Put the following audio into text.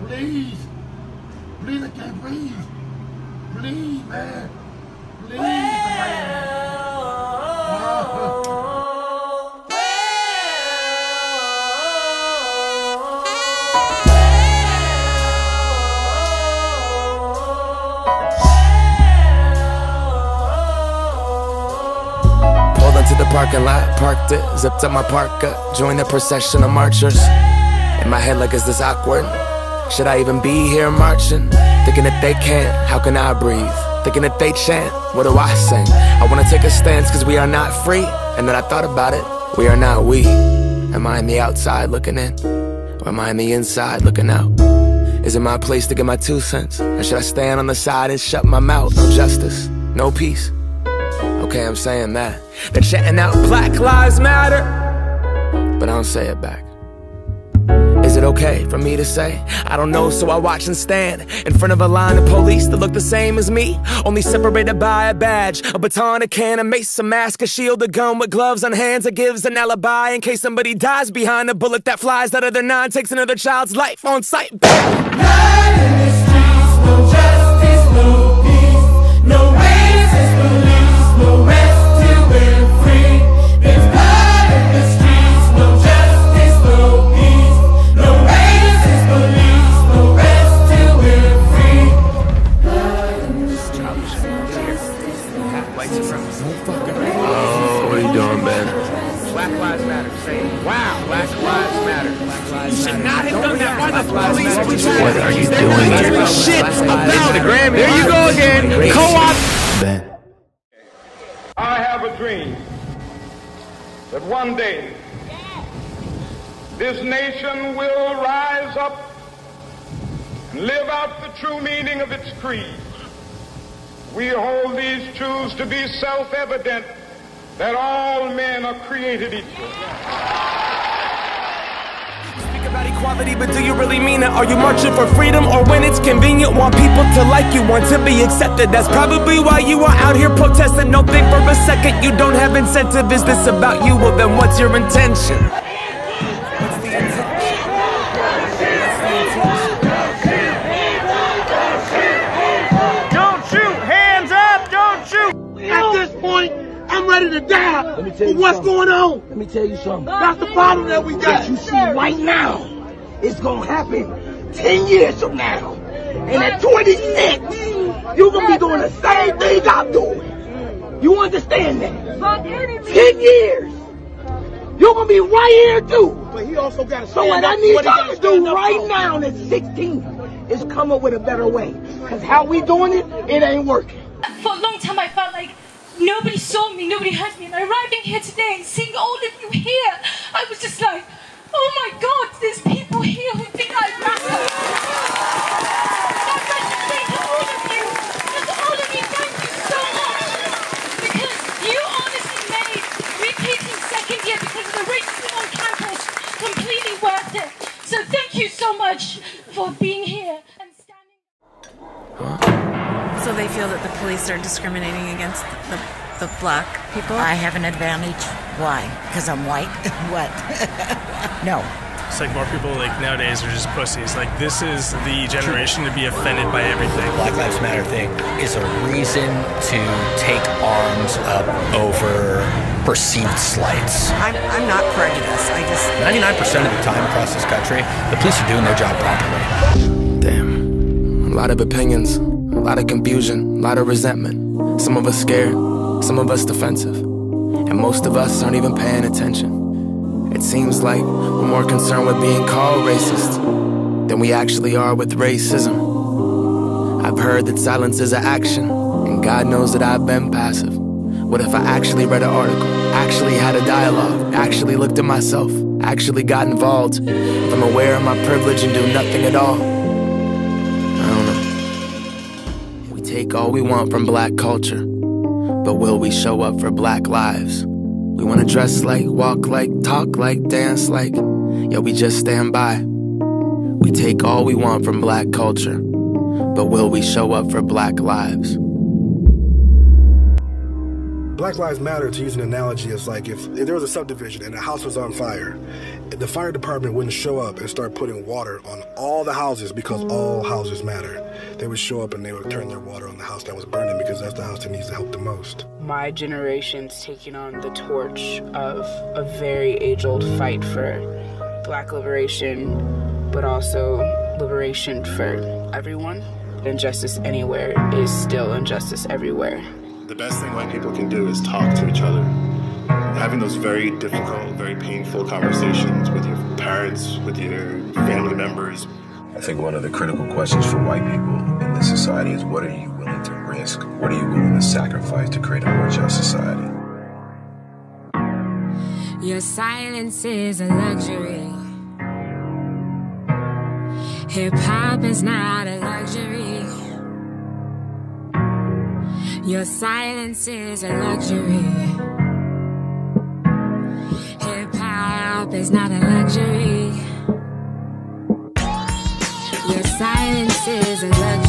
Please. Please, I can't breathe. Please, man. Please, man. Pulled into the parking lot, parked it, zipped up my parka, joined the procession of marchers. In my head like, is this awkward? Should I even be here marching? Thinking that they can't, how can I breathe? Thinking that they chant, what do I sing? I wanna take a stance cause we are not free. And then I thought about it, we are not we. Am I on the outside looking in? Or am I on the inside looking out? Is it my place to get my 2 cents? Or should I stand on the side and shut my mouth? No justice, no peace. Okay, I'm saying that. They're chanting out Black Lives Matter, but I don't say it back. Is it okay for me to say? I don't know, so I watch and stand in front of a line of police that look the same as me, only separated by a badge, a baton, a can, a mace, a mask, a shield, a gun with gloves on hands that gives an alibi in case somebody dies behind a bullet that flies out of their 9, takes another child's life on sight. Blood in the streets, no justice, no peace, no racist police, no rest till we're free. There's blood in the streets, no justice, no peace, no racist police, no rest till we're free. Blood in the streets, no justice, no peace. Oh, what are you doing, Ben? Black Lives Matter. Say, wow, Black Lives Matter. You should not have done that. Why the police? What are you doing here? Shit about the Grammy. There you go again. Co-op. Ben. I have a dream that one day this nation will rise up and live out the true meaning of its creed. We hold these truths to be self-evident, that all men are created equal. Speak about equality, but do you really mean it? Are you marching for freedom, or when it's convenient, want people to like you, want to be accepted? That's probably why you are out here protesting. Don't think for a second you don't have incentive. Is this about you? Well, then what's your intention? What's the intention? Don't shoot. Hands up. Don't shoot. At this point, I'm ready to die. But what's going on? Let me tell you something. That's the problem that we got. What you see right now is gonna happen 10 years from now. And at 26, you're gonna be doing the same thing I'm doing. You understand that? 10 years. You're gonna be right here too. But he also got to So what I need y'all to do right now at 16 is come up with a better way. Cause how we doing it, it ain't working. For a long time I felt like nobody saw me, nobody heard me, and arriving here today and seeing all of you here, I was just like, oh my God, there's people here who think I matter. I'd like to say to all of you, thank you so much, because you honestly made repeating second year because of the racism on campus completely worth it. So thank you so much for being here and standing. So they feel that the police are discriminating against the black people? I have an advantage. Why? Because I'm white? What? No. It's like more people like nowadays are just pussies. Like this is the generation to be offended by everything. Black Lives Matter thing is a reason to take arms up over perceived slights. I'm not prejudiced. I just 99% of the time across this country, the police are doing their job properly. Damn. A lot of opinions, a lot of confusion, a lot of resentment. Some of us scared, some of us defensive, and most of us aren't even paying attention. It seems like we're more concerned with being called racist than we actually are with racism. I've heard that silence is an action, and God knows that I've been passive. What if I actually read an article, actually had a dialogue, actually looked at myself, actually got involved? If I'm aware of my privilege and do nothing at all? I don't know. We take all we want from black culture, but will we show up for black lives? We wanna dress like, walk like, talk like, dance like, yet we just stand by. We take all we want from black culture, but will we show up for black lives? Black Lives Matter, to use an analogy, is like if there was a subdivision and a house was on fire the fire department wouldn't show up and start putting water on all the houses because all houses matter. They would show up and they would turn their water on the house that was burning because that's the house that needs the help the most. My generation's taking on the torch of a very age-old fight for Black liberation, but also liberation for everyone. Injustice anywhere is still injustice everywhere. The best thing white people can do is talk to each other. Having those very difficult, very painful conversations with your parents, with your family members. I think one of the critical questions for white people in this society is, what are you willing to risk? What are you willing to sacrifice to create a more just society? Your silence is a luxury. Hip-hop is not a luxury. Your silence is a luxury. Hip-hop is not a luxury. Your silence is a luxury.